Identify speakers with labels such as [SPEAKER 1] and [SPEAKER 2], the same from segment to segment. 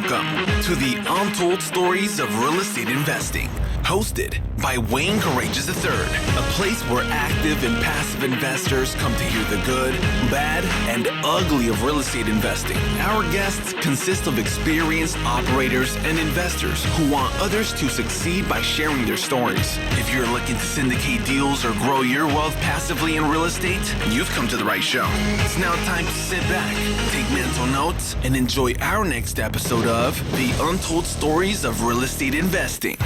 [SPEAKER 1] Welcome to the Untold Stories of Real Estate Investing, hosted by Wayne Courageous III, a place where active and passive investors come to hear the good, bad, and ugly of real estate investing. Our guests consist of experienced operators and investors who want others to succeed by sharing their stories. If you're looking to syndicate deals or grow your wealth passively in real estate, you've come to the right show. It's now time to sit back, take mental notes, and enjoy our next episode of the Untold Stories of Real Estate Investing.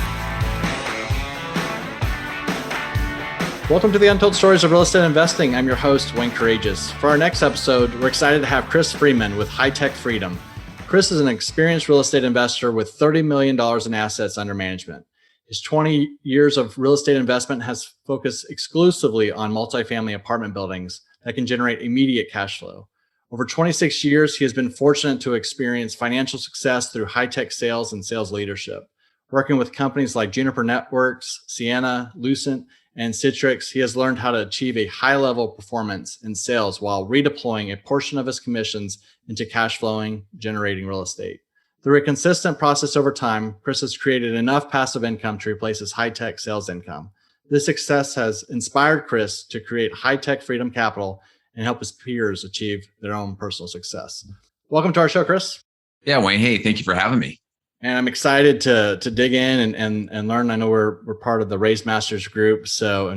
[SPEAKER 2] Welcome to the Untold Stories of Real Estate Investing. I'm your host, Wayne Courageous. For our next episode, we're excited to have Chris Freeman with High Tech Freedom. Chris is an experienced real estate investor with $30 million in assets under management. His 20 years of real estate investment has focused exclusively on multifamily apartment buildings that can generate immediate cash flow. Over 26 years, he has been fortunate to experience financial success through high-tech sales and sales leadership. Working with companies like Juniper Networks, Sienna, Lucent, and Citrix, he has learned how to achieve a high level of performance in sales while redeploying a portion of his commissions into cash flowing, generating real estate. Through a consistent process over time, Chris has created enough passive income to replace his high-tech sales income. This success has inspired Chris to create High-Tech Freedom Capital and help his peers achieve their own personal success. Welcome to our show, Chris.
[SPEAKER 3] Yeah, Wayne. Hey, thank you for having me.
[SPEAKER 2] And I'm excited to dig in and learn. I know we're part of the Raise Masters group, so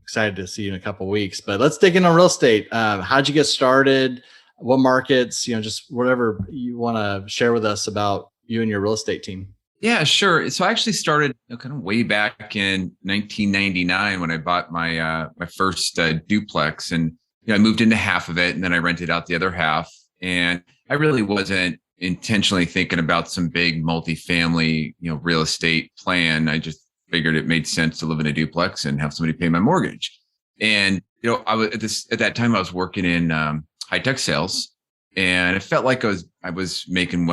[SPEAKER 2] excited to see you in a couple of weeks. But let's dig in on real estate. How'd you get started? What markets? Just whatever you want to share with us about you and your real estate team.
[SPEAKER 3] Yeah, sure. So I actually started kind of way back in 1999 when I bought my my first duplex, and I moved into half of it, and then I rented out the other half. And I really wasn't intentionally thinking about some big multifamily, real estate plan. I just figured it made sense to live in a duplex and have somebody pay my mortgage. And I was at that time I was working in high tech sales, and it felt like I was making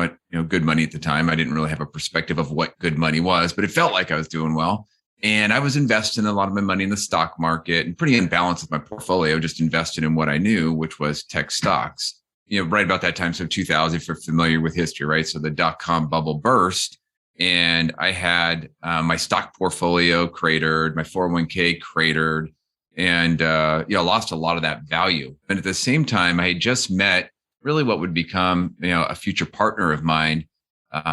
[SPEAKER 3] good money at the time. I didn't really have a perspective of what good money was, but it felt like I was doing well. And I was investing a lot of my money in the stock market and pretty in balance with my portfolio, just invested in what I knew, which was tech stocks. Right about that time, so 2000, if you're familiar with history, right? So the dot-com bubble burst, and I had my stock portfolio cratered, my 401k cratered, and lost a lot of that value. But at the same time, I had just met really what would become a future partner of mine,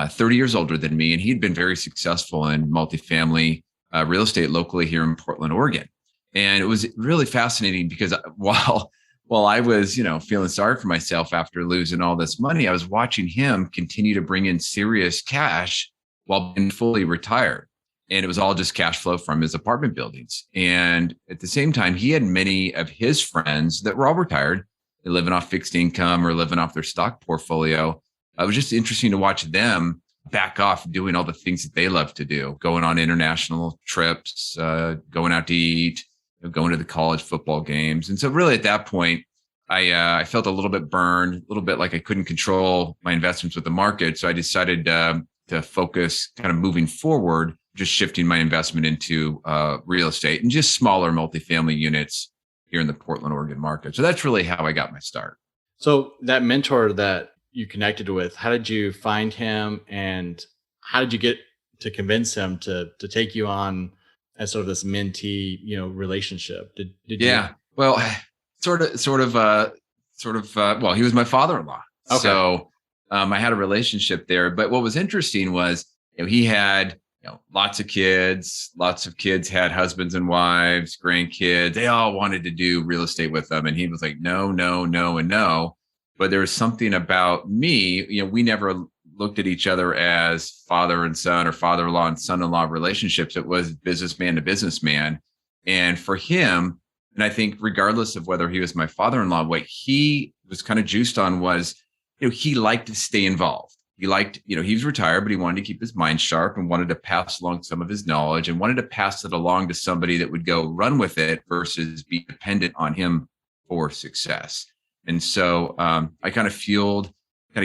[SPEAKER 3] 30 years older than me, and he'd been very successful in multifamily real estate locally here in Portland, Oregon. And it was really fascinating because while I was, feeling sorry for myself after losing all this money, I was watching him continue to bring in serious cash while being fully retired. And it was all just cash flow from his apartment buildings. And at the same time, he had many of his friends that were all retired. They're living off fixed income or living off their stock portfolio. It was just interesting to watch them back off doing all the things that they love to do, going on international trips, going out to eat, going to the college football games. And so really at that point, I felt a little bit burned, a little bit like I couldn't control my investments with the market. So I decided to focus kind of moving forward, just shifting my investment into real estate and just smaller multifamily units here in the Portland, Oregon market. So that's really how I got my start.
[SPEAKER 2] So that mentor that you connected with, how did you find him, and how did you get to convince him to take you on as sort of this mentee, relationship? Did
[SPEAKER 3] yeah,
[SPEAKER 2] you?
[SPEAKER 3] Well, sort of. Well, he was my father-in-law,
[SPEAKER 2] okay.
[SPEAKER 3] So I had a relationship there. But what was interesting was, he had lots of kids. Lots of kids had husbands and wives, grandkids. They all wanted to do real estate with them, and he was like, no, no, no, and no. But there was something about me. We never looked at each other as father and son or father-in-law and son-in-law relationships. It was businessman to businessman. And for him, and I think regardless of whether he was my father-in-law, what he was kind of juiced on was, he liked to stay involved. He liked, he was retired, but he wanted to keep his mind sharp and wanted to pass along some of his knowledge and wanted to pass it along to somebody that would go run with it versus be dependent on him for success. And so I kind of fueled,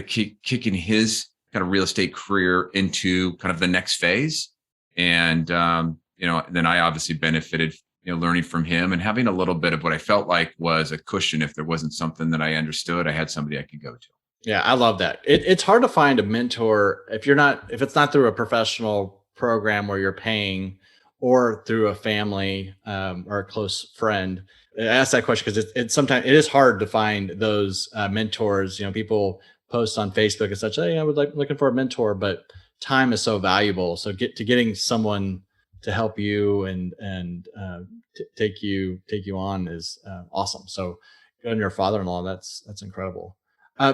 [SPEAKER 3] kicking his kind of real estate career into kind of the next phase. And, then I obviously benefited, learning from him and having a little bit of what I felt like was a cushion. If there wasn't something that I understood, I had somebody I could go to.
[SPEAKER 2] Yeah, I love that. It's hard to find a mentor if it's not through a professional program where you're paying or through a family or a close friend. I ask that question because it's sometimes it is hard to find those mentors. People post on Facebook and such. Hey, I would like looking for a mentor, but time is so valuable. So getting someone to help you and take you on is awesome. So, good on your father-in-law. That's incredible.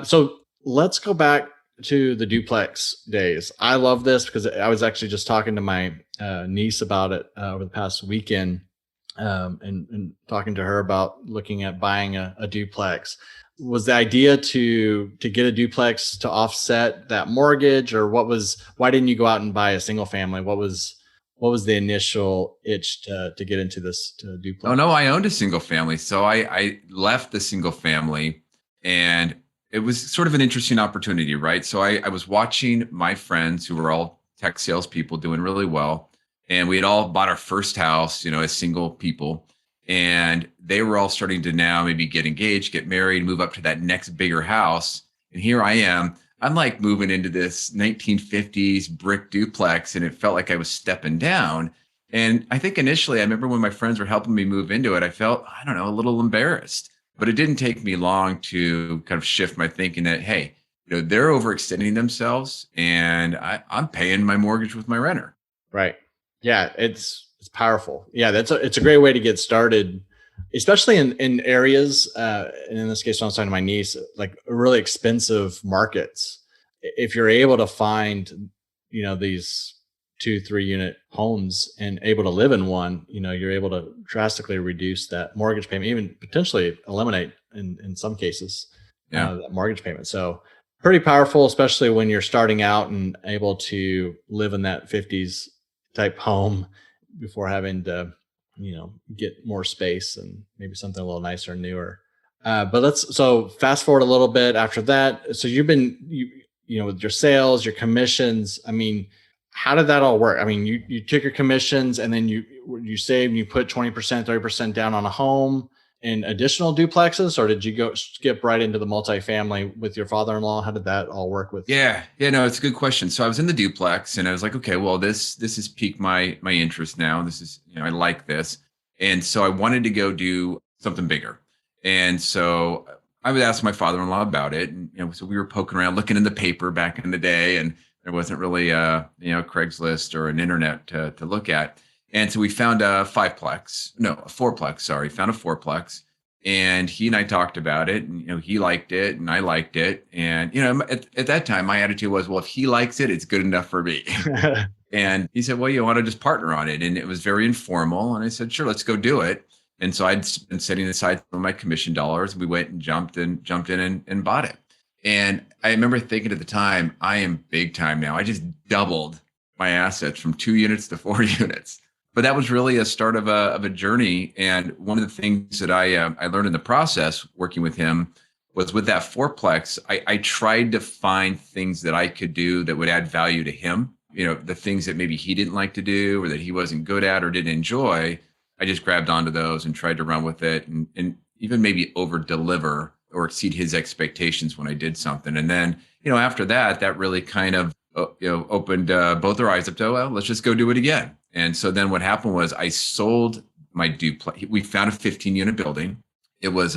[SPEAKER 2] So let's go back to the duplex days. I love this because I was actually just talking to my niece about it over the past weekend, and talking to her about looking at buying a duplex. Was the idea to get a duplex to offset that mortgage, or why didn't you go out and buy a single family? What was the initial itch to get into this to
[SPEAKER 3] Oh
[SPEAKER 2] duplex?
[SPEAKER 3] no, I owned a single family. So I left the single family, and it was sort of an interesting opportunity, right? So I was watching my friends who were all tech salespeople doing really well. And we had all bought our first house, as single people. And they were all starting to now maybe get engaged, get married, move up to that next bigger house. And here I am. I'm like moving into this 1950s brick duplex, and it felt like I was stepping down. And I think initially, I remember when my friends were helping me move into it, I felt, I don't know, a little embarrassed. But it didn't take me long to kind of shift my thinking that, hey, they're overextending themselves, and I'm paying my mortgage with my renter.
[SPEAKER 2] Right. Yeah, it's powerful. Yeah, it's a great way to get started, especially in areas. And in this case, when I was talking to my niece, like really expensive markets. If you're able to find, these 2, 3 unit homes and able to live in one, you're able to drastically reduce that mortgage payment, even potentially eliminate in some cases
[SPEAKER 3] Yeah.
[SPEAKER 2] that mortgage payment. So pretty powerful, especially when you're starting out and able to live in that 50s type home before having to, get more space and maybe something a little nicer and newer. But so fast forward a little bit after that. So with your sales, your commissions. I mean, how did that all work? I mean, you took your commissions and then you saved and you put 20%, 30% down on a home in additional duplexes, or did you go skip right into the multifamily with your father-in-law? How did that all work with?
[SPEAKER 3] Yeah. Yeah. No, it's a good question. So I was in the duplex, and I was like, okay, well, this has piqued my interest now. This is, I like this. And so I wanted to go do something bigger. And so I would ask my father-in-law about it. And, so we were poking around, looking in the paper back in the day, and there wasn't really Craigslist or an internet to look at. And so we found a fiveplex, no, a fourplex, sorry, found a fourplex. And he and I talked about it, and he liked it and I liked it. And at that time my attitude was, well, if he likes it, it's good enough for me. And he said, well, you want to just partner on it? And it was very informal. And I said, sure, let's go do it. And so I'd been setting aside some of my commission dollars. We went and jumped in and bought it. And I remember thinking at the time, I am big time now. I just doubled my assets from 2 units to 4 units. But that was really a start of a journey. And one of the things that I learned in the process working with him was, with that fourplex, I tried to find things that I could do that would add value to him. The things that maybe he didn't like to do, or that he wasn't good at or didn't enjoy. I just grabbed onto those and tried to run with it, and even maybe over deliver or exceed his expectations when I did something. And then, after that really kind of, opened both our eyes up to, well, let's just go do it again. And so then what happened was I sold my duplex. We found a 15-unit building. It was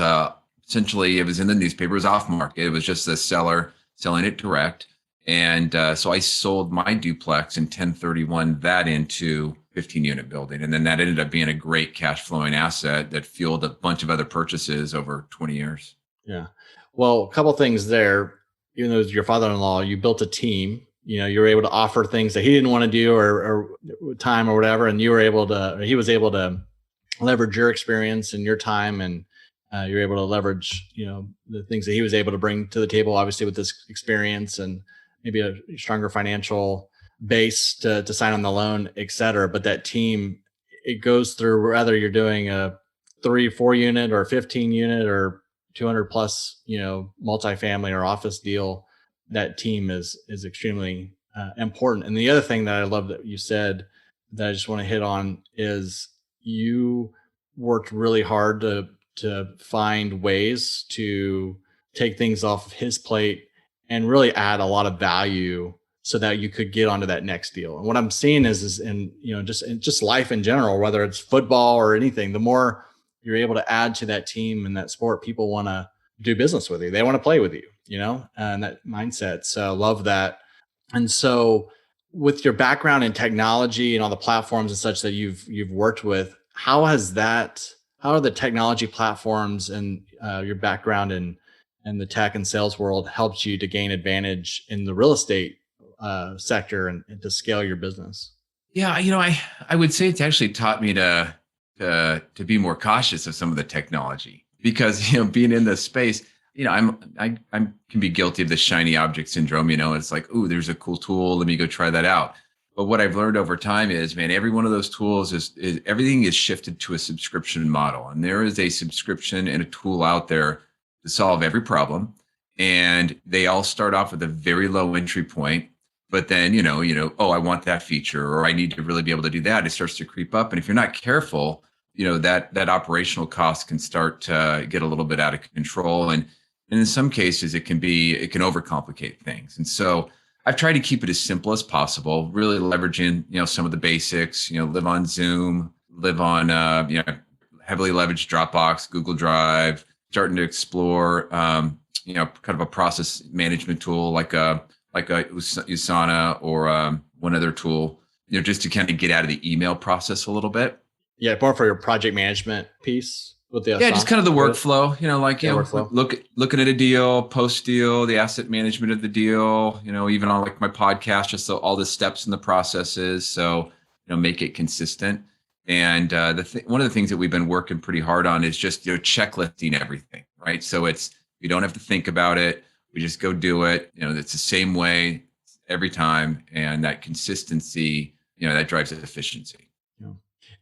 [SPEAKER 3] essentially, it was in the newspaper. It was off market. It was just the seller selling it direct. And so I sold my duplex and 1031 that into 15-unit building. And then that ended up being a great cash flowing asset that fueled a bunch of other purchases over 20 years.
[SPEAKER 2] Yeah. Well, a couple things there. Even though it was your father-in-law, you built a team. You were able to offer things that he didn't want to do, or time or whatever, and he was able to leverage your experience and your time, and you're able to leverage, the things that he was able to bring to the table, obviously with this experience and maybe a stronger financial base to sign on the loan, et cetera. But that team, it goes through whether you're doing a 3, 4 unit or 15 unit or 200 plus, multifamily or office deal. That team is extremely important. And the other thing that I love that you said that I just want to hit on is you worked really hard to find ways to take things off of his plate and really add a lot of value so that you could get onto that next deal. And what I'm seeing is in, just life in general, whether it's football or anything, the more you're able to add to that team and that sport, people want to do business with you. They want to play with you, and that mindset. So love that. And so with your background in technology and all the platforms and such that you've worked with, how are the technology platforms and your background in the tech and sales world helped you to gain advantage in the real estate sector and to scale your business?
[SPEAKER 3] Yeah, I would say it's actually taught me to be more cautious of some of the technology because being in this space, I can be guilty of the shiny object syndrome. It's like, ooh, there's a cool tool, let me go try that out. But what I've learned over time is, man, every one of those tools is everything is shifted to a subscription model, and there is a subscription and a tool out there to solve every problem, and they all start off with a very low entry point. But then, oh, I want that feature, or I need to really be able to do that. It starts to creep up. And if you're not careful, that operational cost can start to get a little bit out of control. And in some cases, it can overcomplicate things. And so I've tried to keep it as simple as possible, really leveraging, some of the basics, live on Zoom, live on, heavily leveraged Dropbox, Google Drive, starting to explore, kind of a process management tool like a Usana or one other tool, just to kind of get out of the email process a little bit.
[SPEAKER 2] Yeah, more for your project management piece with the
[SPEAKER 3] just kind of the workflow.
[SPEAKER 2] Workflow.
[SPEAKER 3] Looking at a deal, post deal, the asset management of the deal. Even on like my podcast, just all the steps in the processes. So make it consistent. And one of the things that we've been working pretty hard on is just checklisting everything, right? So you don't have to think about it. We just go do it. It's the same way every time. And that consistency, that drives efficiency.
[SPEAKER 2] Yeah.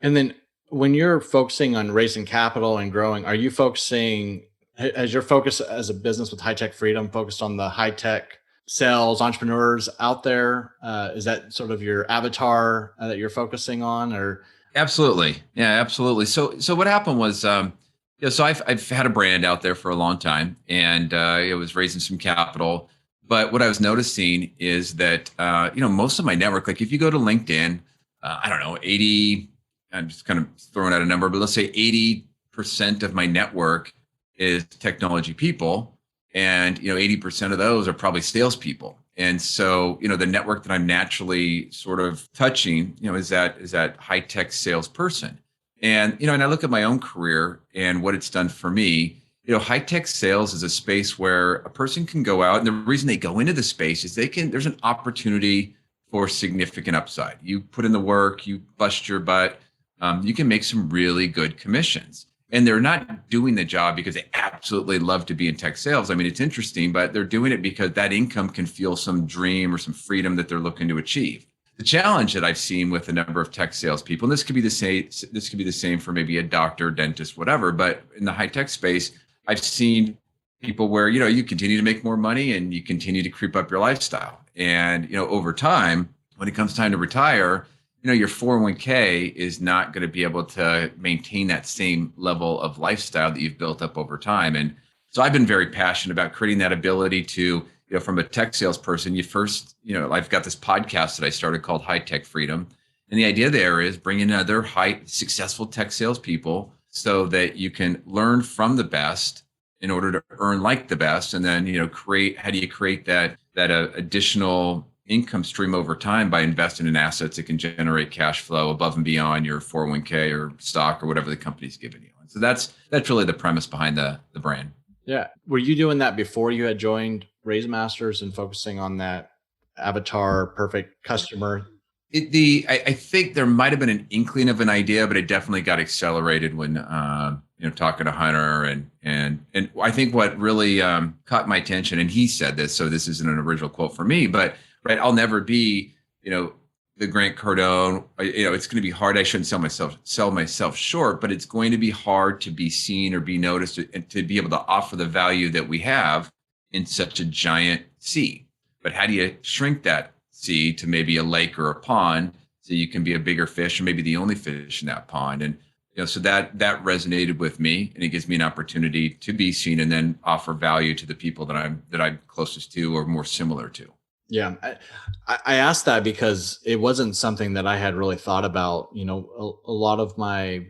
[SPEAKER 2] And then when you're focusing on raising capital and growing, are you focusing, as your focus as a business with High Tech Freedom, focused on the high tech sales entrepreneurs out there? Is that sort of your avatar that you're focusing on, or?
[SPEAKER 3] Absolutely. Yeah, absolutely. So what happened was, so I've had a brand out there for a long time, and it was raising some capital. But what I was noticing is that most of my network, like if you go to LinkedIn, I don't know, 80. I'm just kind of throwing out a number, but let's say 80% of my network is technology people, and 80% of those are probably salespeople. And so the network that I'm naturally sort of touching, is that high tech salesperson. And and I look at my own career and what it's done for me. High tech sales is a space where a person can go out, and the reason they go into the space is there's an opportunity for significant upside. You put in the work, you bust your butt, you can make some really good commissions. And they're not doing the job because they absolutely love to be in tech sales. I mean, it's interesting, but they're doing it because that income can fuel some dream or some freedom that they're looking to achieve. The challenge that I've seen with a number of tech salespeople, and this could be the same for maybe a doctor, dentist, whatever, but in the high tech space, I've seen people where, you continue to make more money and you continue to creep up your lifestyle. And, over time, when it comes time to retire, your 401k is not going to be able to maintain that same level of lifestyle that you've built up over time. And so I've been very passionate about creating that ability to, from a tech salesperson, I've got this podcast that I started called High Tech Freedom. And the idea there is bringing other successful tech salespeople so that you can learn from the best in order to earn like the best. And then, how do you create that additional income stream over time by investing in assets that can generate cash flow above and beyond your 401k or stock or whatever the company's giving you. And so that's really the premise behind the brand.
[SPEAKER 2] Yeah. Were you doing that before you had joined Raise Masters and focusing on that avatar perfect customer?
[SPEAKER 3] I think there might have been an inkling of an idea, but it definitely got accelerated when talking to Hunter and I think what really caught my attention, and he said this, so this isn't an original quote for me, but right, I'll never be the Grant Cardone. It's going to be hard. I shouldn't sell myself short, but it's going to be hard to be seen or be noticed and to be able to offer the value that we have in such a giant sea. But how do you shrink that sea to maybe a lake or a pond so you can be a bigger fish or maybe the only fish in that pond? And so that resonated with me, and it gives me an opportunity to be seen and then offer value to the people that I'm closest to or more similar to.
[SPEAKER 2] Yeah. I asked that because it wasn't something that I had really thought about. A lot of my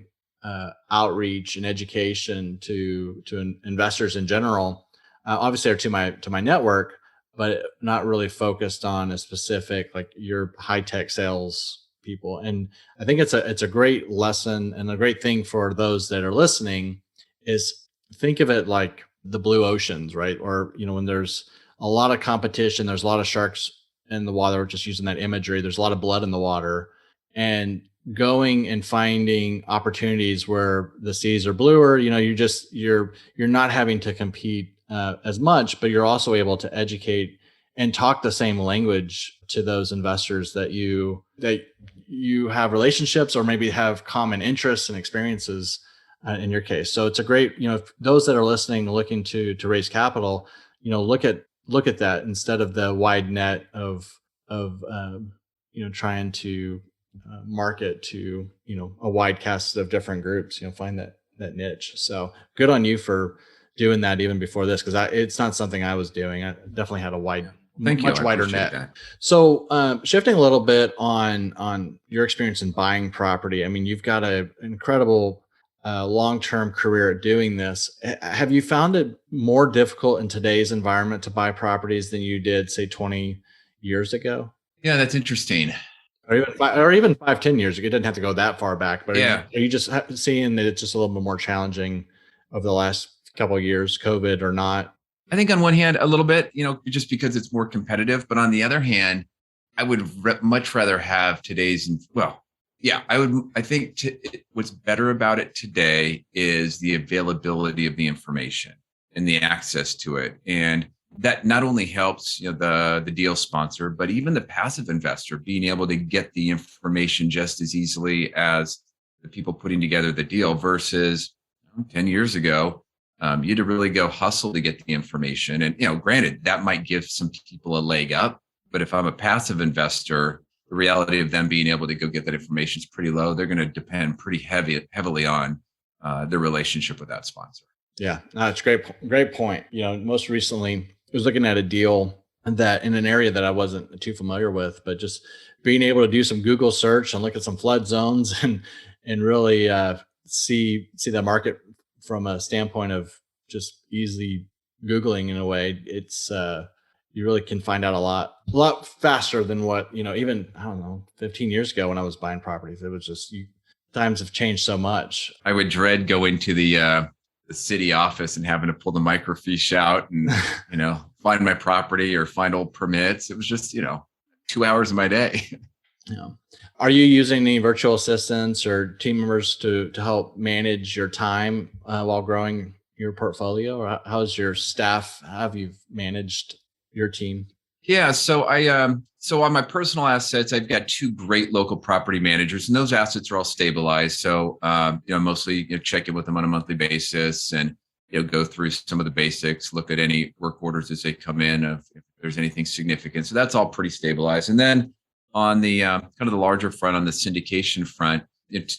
[SPEAKER 2] outreach and education to investors in general, obviously are to my network, but not really focused on a specific, like your high tech sales people. And I think it's a great lesson and a great thing for those that are listening is think of it like the blue oceans, right? Or when there's a lot of competition, there's a lot of sharks in the water, just using that imagery, there's a lot of blood in the water, and going and finding opportunities where the seas are bluer, you're not having to compete as much, but you're also able to educate and talk the same language to those investors that you have relationships or maybe have common interests and experiences in your case. So it's a great, if those that are listening, looking to raise capital, look at that instead of the wide net of trying to market to a wide cast of different groups. Find that niche. So good on you for doing that even before this, because it's not something I was doing. I definitely had a
[SPEAKER 3] Thank you.
[SPEAKER 2] much
[SPEAKER 3] I
[SPEAKER 2] wider
[SPEAKER 3] appreciate
[SPEAKER 2] net.
[SPEAKER 3] that.
[SPEAKER 2] So shifting a little bit on your experience in buying property. I mean, you've got an incredible long-term career at doing this. Have you found it more difficult in today's environment to buy properties than you did, say, 20 years ago?
[SPEAKER 3] Yeah, that's interesting.
[SPEAKER 2] Or even 5, 10 years ago? It didn't have to go that far back, but
[SPEAKER 3] Yeah.
[SPEAKER 2] are you just seeing that it's just a little bit more challenging over the last couple of years, COVID or not?
[SPEAKER 3] I think on one hand, a little bit, just because it's more competitive, but on the other hand, I would much rather have today's, well, yeah, I think what's better about it today is the availability of the information and the access to it. And that not only helps, the deal sponsor, but even the passive investor being able to get the information just as easily as the people putting together the deal versus 10 years ago. You had to really go hustle to get the information. And, granted, that might give some people a leg up. But if I'm a passive investor, the reality of them being able to go get that information is pretty low. They're going to depend pretty heavily on their relationship with that sponsor.
[SPEAKER 2] Yeah, no, it's great point. Most recently, I was looking at a deal that in an area that I wasn't too familiar with, but just being able to do some Google search and look at some flood zones and really see the market from a standpoint of just easily Googling in a way. It's you really can find out a lot faster than what, even, I don't know, 15 years ago when I was buying properties. It was just, times have changed so much.
[SPEAKER 3] I would dread going to the city office and having to pull the microfiche out and, find my property or find old permits. It was just, 2 hours of my day.
[SPEAKER 2] Yeah. Are you using any virtual assistants or team members to help manage your time while growing your portfolio? Or how's your staff? How have you managed your team?
[SPEAKER 3] Yeah. So so on my personal assets, I've got 2 great local property managers, and those assets are all stabilized. So, mostly check in with them on a monthly basis and, go through some of the basics, look at any work orders as they come in, if there's anything significant. So that's all pretty stabilized. And then on the kind of the larger front, on the syndication front,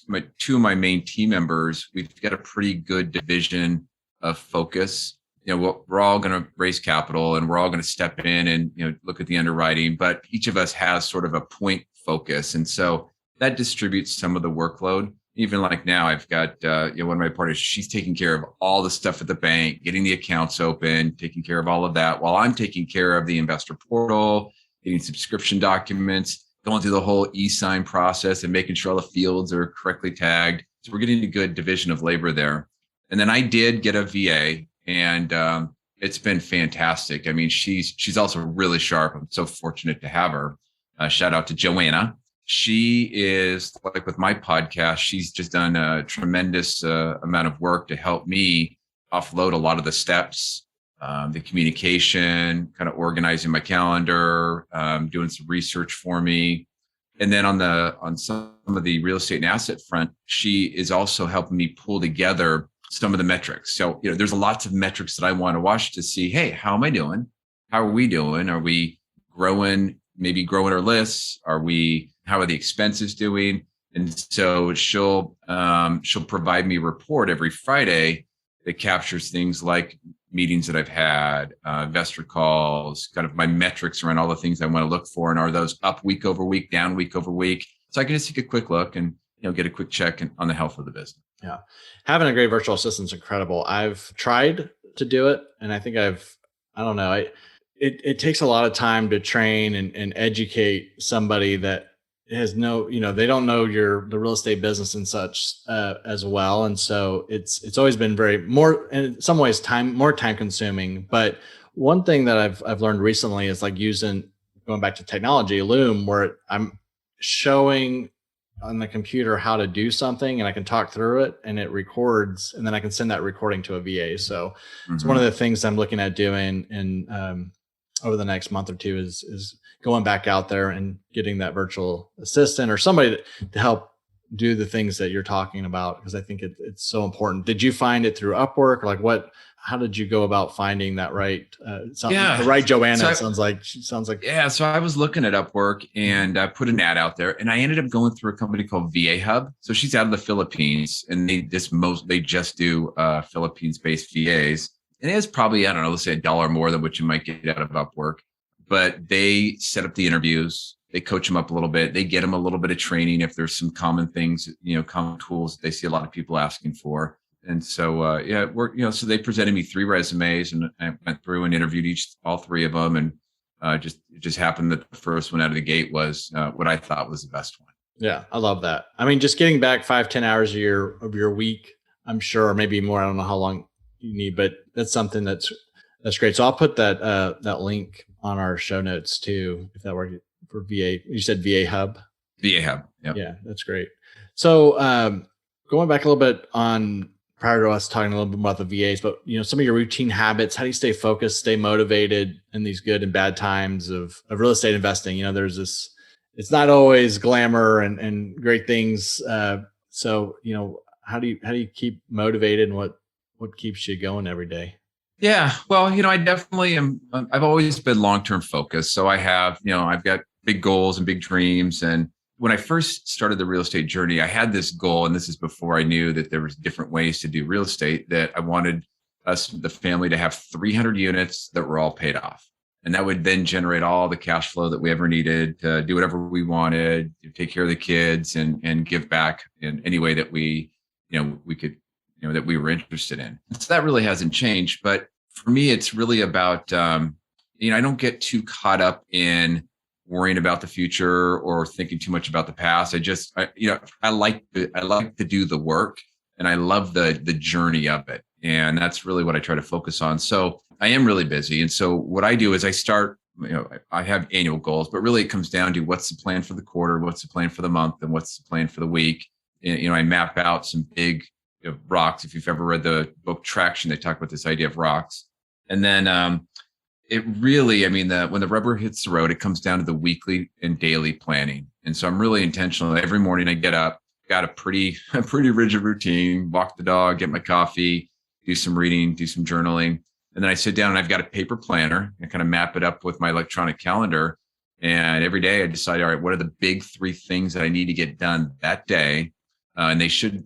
[SPEAKER 3] my 2 of my main team members, we've got a pretty good division of focus. We're all going to raise capital and we're all going to step in and, look at the underwriting, but each of us has sort of a point focus. And so that distributes some of the workload. Even like now, I've got, one of my partners, she's taking care of all the stuff at the bank, getting the accounts open, taking care of all of that while I'm taking care of the investor portal, getting subscription documents, going through the whole e-sign process and making sure all the fields are correctly tagged. So we're getting a good division of labor there. And then I did get a VA, and it's been fantastic. I mean, she's also really sharp. I'm so fortunate to have her. Shout out to Joanna. She is, like with my podcast, she's just done a tremendous amount of work to help me offload a lot of the steps, the communication, kind of organizing my calendar, doing some research for me. And then on some of the real estate and asset front, she is also helping me pull together some of the metrics. So, there's lots of metrics that I want to watch to see, hey, how am I doing? How are we doing? Are we growing, maybe growing our lists? How are the expenses doing? And so she'll provide me a report every Friday that captures things like meetings that I've had, investor calls, kind of my metrics around all the things I want to look for. And are those up week over week, down week over week? So I can just take a quick look and get a quick check on the health of the business.
[SPEAKER 2] Yeah. Having a great virtual assistant is incredible. I've tried to do it, and I think I don't know. It takes a lot of time to train and educate somebody that has they don't know the real estate business and such as well. And so it's always been more, in some ways, more time consuming. But one thing that I've learned recently is like going back to technology, Loom, where I'm showing on the computer how to do something and I can talk through it and it records, and then I can send that recording to a VA. So it's one of the things I'm looking at doing in over the next month or two is going back out there and getting that virtual assistant or somebody to help do the things that you're talking about, because I think it's so important. Did you find it through Upwork, or how did you go about finding that right? The right Joanna. So she sounds like.
[SPEAKER 3] Yeah. So I was looking at Upwork and I put an ad out there, and I ended up going through a company called VA Hub. So she's out of the Philippines, and they just do Philippines-based VAs. And it is probably, I don't know, let's say $1 more than what you might get out of Upwork. But they set up the interviews, they coach them up a little bit, they get them a little bit of training if there's some common things, common tools they see a lot of people asking for. And so, so they presented me 3 resumes, and I went through and interviewed all 3 of them. And it just happened that the first one out of the gate was what I thought was the best one.
[SPEAKER 2] Yeah, I love that. I mean, just getting back 5-10 hours of your week, I'm sure, maybe more. I don't know how long you need, but that's something that's great. So I'll put that link on our show notes too, if that works for VA. You said VA Hub.
[SPEAKER 3] VA Hub. Yep.
[SPEAKER 2] Yeah, that's great. So going back a little bit on prior to us talking a little bit about the VAs, but some of your routine habits. How do you stay focused, stay motivated in these good and bad times of real estate investing? There's this. It's not always glamour and great things. So how do you keep motivated, and what keeps you going every day?
[SPEAKER 3] Yeah, well, I definitely am. I've always been long-term focused. So I have, I've got big goals and big dreams. And when I first started the real estate journey, I had this goal, and this is before I knew that there was different ways to do real estate, that I wanted us, the family, to have 300 units that were all paid off. And that would then generate all the cash flow that we ever needed to do whatever we wanted, to take care of the kids and give back in any way that we could, that we were interested in. So that really hasn't changed. But for me, it's really about, I don't get too caught up in worrying about the future or thinking too much about the past. I like to do the work, and I love the journey of it. And that's really what I try to focus on. So I am really busy. And so what I do is I start, I have annual goals, but really it comes down to what's the plan for the quarter, what's the plan for the month, and what's the plan for the week. And, I map out some big rocks. If you've ever read the book Traction, they talk about this idea of rocks. And then it really, when the rubber hits the road, it comes down to the weekly and daily planning. And so I'm really intentional. Every morning I get up, got a pretty rigid routine, walk the dog, get my coffee, do some reading, do some journaling. And then I sit down and I've got a paper planner and kind of map it up with my electronic calendar. And every day I decide, all right, what are the big 3 things that I need to get done that day? And they should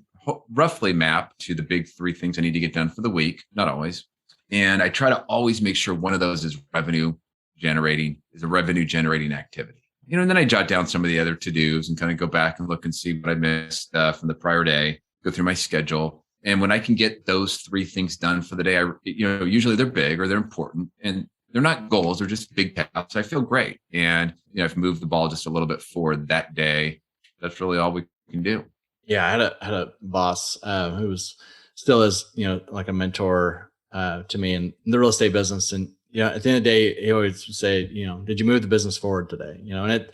[SPEAKER 3] roughly map to the big 3 things I need to get done for the week, not always. And I try to always make sure one of those is a revenue generating activity. And then I jot down some of the other to-dos and kind of go back and look and see what I missed from the prior day, go through my schedule. And when I can get those 3 things done for the day, usually they're big or they're important, and they're not goals, they're just big tasks. I feel great. And, I've moved the ball just a little bit forward that day. That's really all we can do.
[SPEAKER 2] Yeah. I had a boss who was still is, like a mentor to me in the real estate business. And, at the end of the day, he always would say, did you move the business forward today? And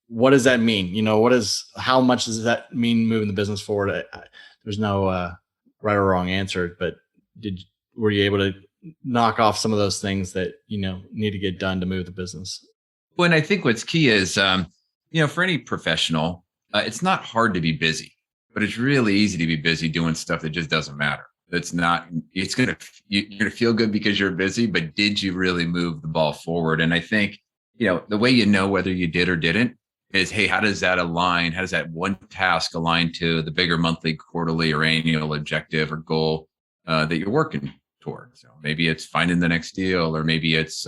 [SPEAKER 2] what does that mean? How much does that mean moving the business forward? There's no right or wrong answer, but were you able to knock off some of those things that, need to get done to move the business?
[SPEAKER 3] Well, and I think what's key is, for any professional, it's not hard to be busy, but it's really easy to be busy doing stuff that just doesn't matter. You're going to feel good because you're busy, but did you really move the ball forward? And I think, the way whether you did or didn't is, hey, how does that align? How does that one task align to the bigger monthly, quarterly, or annual objective or goal that you're working toward? So maybe it's finding the next deal, or maybe it's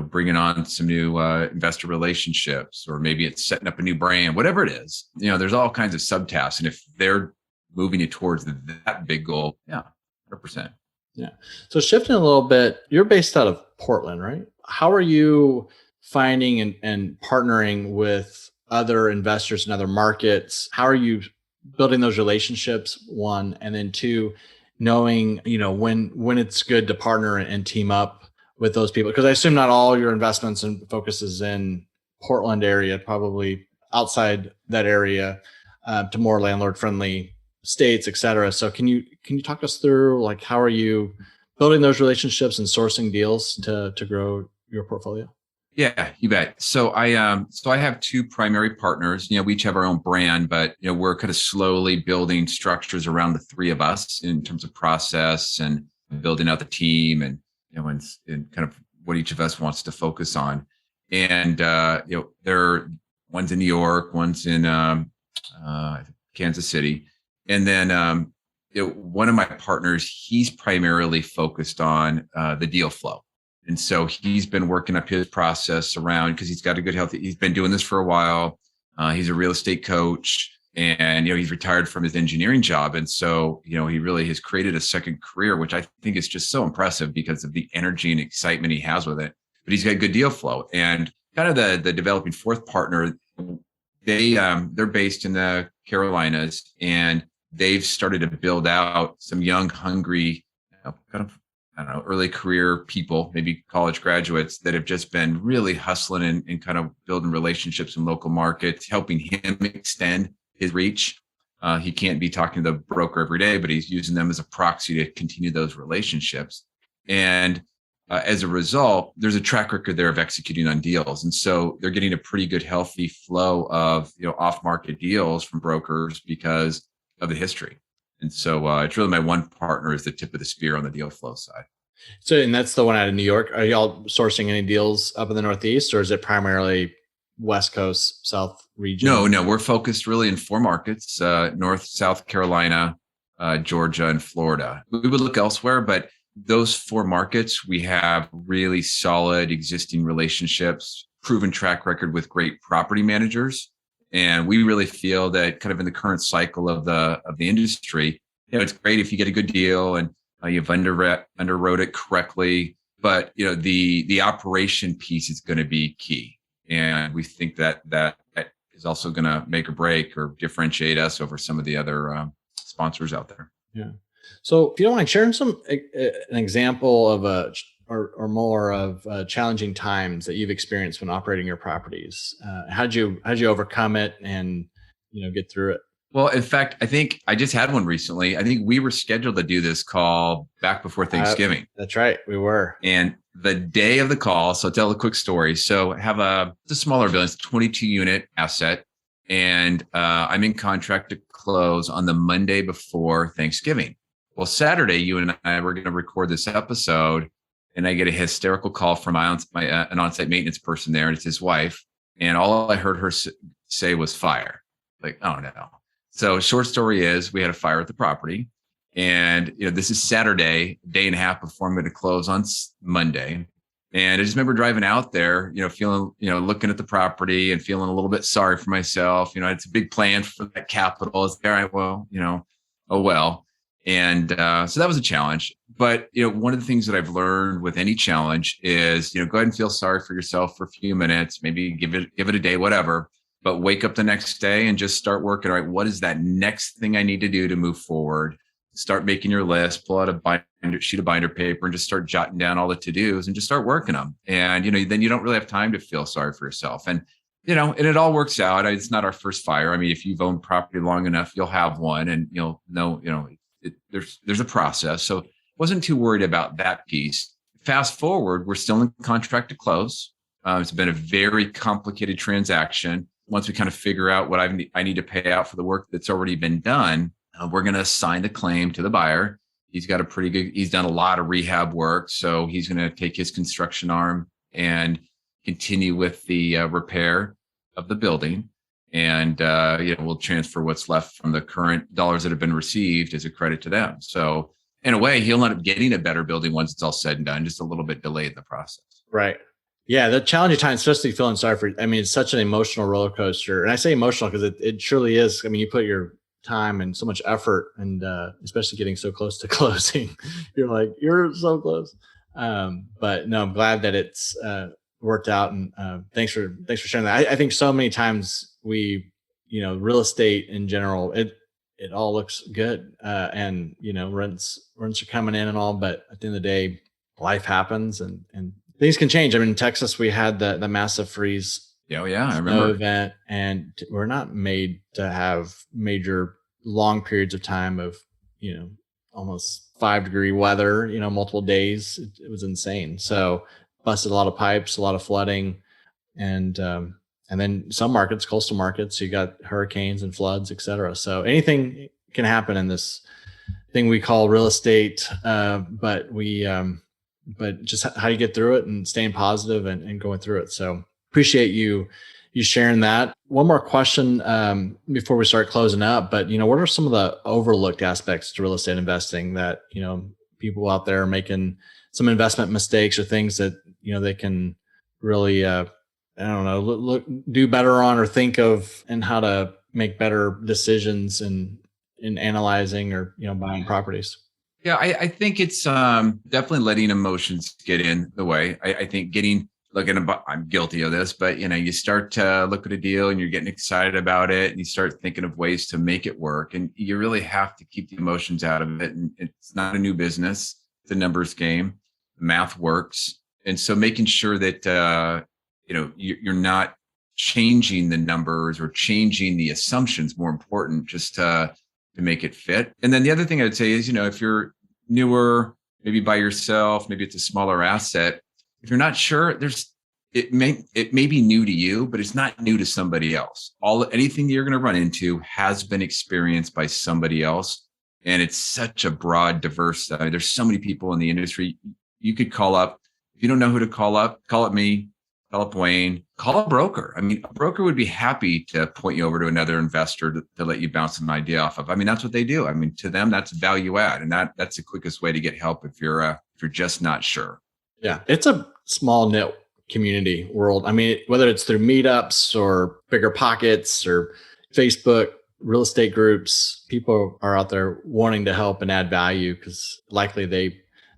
[SPEAKER 3] bringing on some new investor relationships, or maybe it's setting up a new brand. Whatever it is, there's all kinds of subtasks, and if they're moving you towards that big goal, yeah, 100%.
[SPEAKER 2] Yeah. So shifting a little bit, you're based out of Portland, right? How are you finding and partnering with other investors in other markets? How are you building those relationships? One, and then two, knowing, when it's good to partner and team up with those people, because I assume not all your investments and focus is in Portland area, probably outside that area, to more landlord friendly states, et cetera. So can you talk us through, like, how are you building those relationships and sourcing deals to grow your portfolio?
[SPEAKER 3] Yeah, you bet. So I have two primary partners. We each have our own brand, but we're kind of slowly building structures around the three of us in terms of process and building out the team, and and kind of what each of us wants to focus on. And there, one's in New York, one's in Kansas City, and then one of my partners, he's primarily focused on the deal flow. And so he's been working up his process around, because he's got a good health. He's been doing this for a while. He's a real estate coach, and he's retired from his engineering job. And so he really has created a second career, which I think is just so impressive because of the energy and excitement he has with it. But he's got good deal flow. And kind of the developing fourth partner, they're based in the Carolinas, and they've started to build out some young, hungry, kind of, early career people, maybe college graduates, that have just been really hustling and kind of building relationships in local markets, helping him extend his reach. He can't be talking to the broker every day, but he's using them as a proxy to continue those relationships. And as a result, there's a track record there of executing on deals. And so they're getting a pretty good, healthy flow of off-market deals from brokers because of the history. And so it's really my one partner is the tip of the spear on the deal flow side.
[SPEAKER 2] So, and that's the one out of New York. Are y'all sourcing any deals up in the Northeast, or is it primarily West Coast, South region?
[SPEAKER 3] No, we're focused really in four markets: North, South Carolina, Georgia, and Florida. We would look elsewhere, but those four markets, we have really solid existing relationships, proven track record with great property managers. And we really feel that kind of in the current cycle of the industry, it's great if you get a good deal and you've underwrote it correctly, but the operation piece is going to be key. And we think that is also going to make or break or differentiate us over some of the other sponsors out there.
[SPEAKER 2] Yeah. So if you don't mind sharing an example of or more of challenging times that you've experienced when operating your properties, how'd you overcome it and get through it?
[SPEAKER 3] Well, in fact, I think I just had one recently. I think we were scheduled to do this call back before Thanksgiving.
[SPEAKER 2] That's right, we were.
[SPEAKER 3] And the day of the call, so I'll tell a quick story. So I have a smaller building, it's a 22 unit asset, and I'm in contract to close on the Monday before Thanksgiving. Well, Saturday, you and I were going to record this episode, and I get a hysterical call from an on-site maintenance person there, and it's his wife. And all I heard her say was fire. Like, oh no. So short story is, we had a fire at the property, and this is Saturday, day and a half before I'm going to close on Monday. And I just remember driving out there, feeling, looking at the property and feeling a little bit sorry for myself. It's a big plan for that capital. It's all right. Well, oh well. And so that was a challenge. But one of the things that I've learned with any challenge is, go ahead and feel sorry for yourself for a few minutes, maybe give it a day, whatever. But wake up the next day and just start working. All right, what is that next thing I need to do to move forward? Start making your list, pull out a sheet of binder paper, and just start jotting down all the to-dos and just start working them. And then you don't really have time to feel sorry for yourself. And and it all works out. It's not our first fire. I mean, if you've owned property long enough, you'll have one, and you'll know. There's a process. So wasn't too worried about that piece. Fast forward, we're still in contract to close. It's been a very complicated transaction. Once we kind of figure out what I need to pay out for the work that's already been done, we're going to assign the claim to the buyer. He's done a lot of rehab work. So he's going to take his construction arm and continue with the repair. of the building. And we'll transfer what's left from the current dollars that have been received as a credit to them. So in a way, he'll end up getting a better building once it's all said and done, just a little bit delayed in the process.
[SPEAKER 2] Right. Yeah, the challenging time, especially feeling sorry for, I mean, it's such an emotional roller coaster. And I say emotional because it surely is. I mean, you put your time and so much effort and especially getting so close to closing, you're like, you're so close. But no, I'm glad that it's worked out. And thanks for sharing that. I think so many times real estate in general, it all looks good. And, rents are coming in and all, but at the end of the day, life happens and things can change. I mean, in Texas, we had the massive freeze.
[SPEAKER 3] Yeah, I remember
[SPEAKER 2] event, and we're not made to have major long periods of time of, almost 5-degree weather, multiple days. It was insane. So busted a lot of pipes, a lot of flooding, and then some markets, coastal markets, you got hurricanes and floods, et cetera. So anything can happen in this thing we call real estate. But just how you get through it and staying positive and going through it. So appreciate you sharing that. One more question before we start closing up, but what are some of the overlooked aspects to real estate investing that, people out there are making some investment mistakes or things that, they can really, do better on or think of, and how to make better decisions in analyzing or, buying properties?
[SPEAKER 3] Yeah, I think it's definitely letting emotions get in the way. I think I'm guilty of this, but you start to look at a deal and you're getting excited about it and you start thinking of ways to make it work. And you really have to keep the emotions out of it. And it's not a new business. It's a numbers game. Math works. And so making sure that, you're not changing the numbers or changing the assumptions, more important, just to make it fit. And then the other thing I'd say is, if you're newer, maybe by yourself, maybe it's a smaller asset. If you're not sure, it may be new to you, but it's not new to somebody else. Anything you're going to run into has been experienced by somebody else. And it's such a broad, diverse, there's so many people in the industry. You could call up, if you don't know who to call up me, call up Wayne, call a broker. I mean, a broker would be happy to point you over to another investor to let you bounce an idea off of. I mean, that's what they do. I mean, to them, that's value add. And that's the quickest way to get help if you're just not sure.
[SPEAKER 2] Yeah. It's a small knit community world. I mean, whether it's through meetups or Bigger Pockets or Facebook, real estate groups, people are out there wanting to help and add value because likely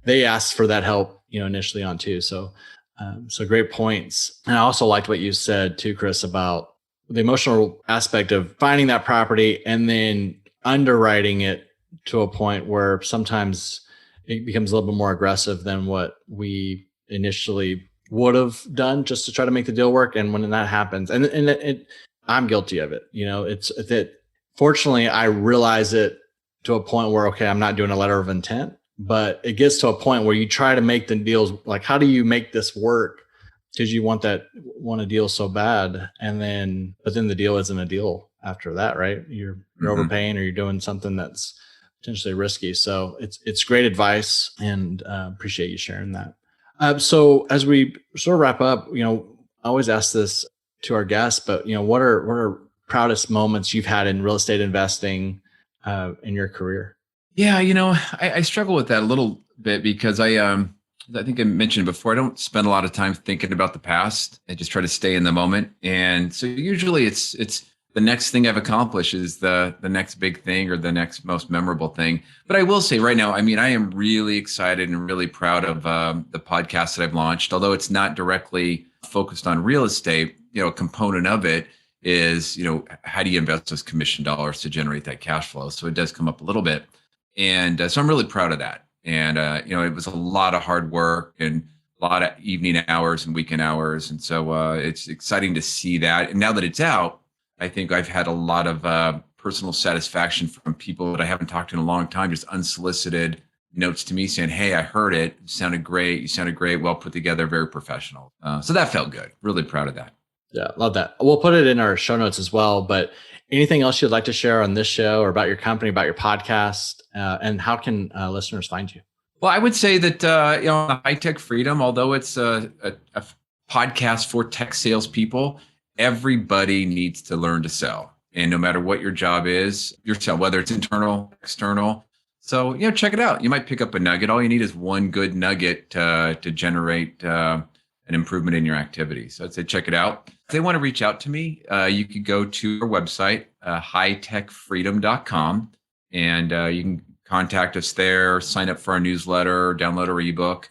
[SPEAKER 2] they asked for that help, initially on too. So great points. And I also liked what you said too, Chris, about the emotional aspect of finding that property and then underwriting it to a point where sometimes it becomes a little bit more aggressive than what we initially would have done just to try to make the deal work. And when that happens, I'm guilty of it. It's that fortunately I realize it to a point where, okay, I'm not doing a letter of intent, but it gets to a point where you try to make the deals. Like, how do you make this work? Because you want a deal so bad. But then the deal isn't a deal after that, right? You're overpaying or you're doing something that's potentially risky. So it's great advice, and appreciate you sharing that. So as we sort of wrap up, I always ask this to our guests, but what are proudest moments you've had in real estate investing in your career?
[SPEAKER 3] Yeah, I struggle with that a little bit because I think I mentioned before, I don't spend a lot of time thinking about the past. I just try to stay in the moment. And so usually it's the next thing I've accomplished is the next big thing or the next most memorable thing. But I will say right now, I mean, I am really excited and really proud of the podcast that I've launched. Although it's not directly focused on real estate, a component of it is, how do you invest those commission dollars to generate that cash flow? So it does come up a little bit. And so I'm really proud of that. And, it was a lot of hard work and a lot of evening hours and weekend hours. And so it's exciting to see that. And now that it's out, I think I've had a lot of personal satisfaction from people that I haven't talked to in a long time, just unsolicited notes to me saying, hey, I heard it. It sounded great. You sounded great. Well put together, very professional. So that felt good. Really proud of that.
[SPEAKER 2] Yeah, love that. We'll put it in our show notes as well. But anything else you'd like to share on this show or about your company, about your podcast, and how can listeners find you?
[SPEAKER 3] Well, I would say that, High Tech Freedom, although it's a podcast for tech salespeople, everybody needs to learn to sell. And no matter what your job is, your sell, whether it's internal, external. So, check it out. You might pick up a nugget. All you need is one good nugget to generate an improvement in your activity. So I'd say check it out. If they want to reach out to me, you could go to our website, hightechfreedom.com, and you can contact us there, sign up for our newsletter, download our ebook,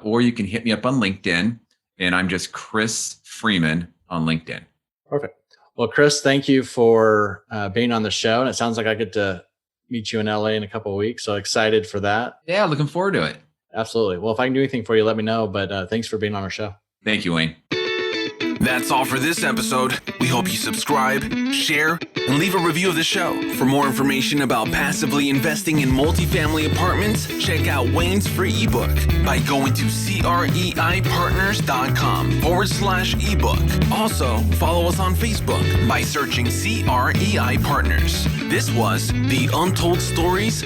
[SPEAKER 3] or you can hit me up on LinkedIn, and I'm just Chris Freeman on LinkedIn.
[SPEAKER 2] Perfect. Well, Chris, thank you for being on the show. And it sounds like I get to meet you in LA in a couple of weeks. So excited for that.
[SPEAKER 3] Yeah, looking forward to it.
[SPEAKER 2] Absolutely. Well, if I can do anything for you, let me know. But thanks for being on our show.
[SPEAKER 3] Thank you, Wayne.
[SPEAKER 1] That's all for this episode. We hope you subscribe, share, and leave a review of the show. For more information about passively investing in multifamily apartments, check out Wayne's free ebook by going to CREIPartners.com/ebook. Also, follow us on Facebook by searching CREI Partners. This was the Untold Stories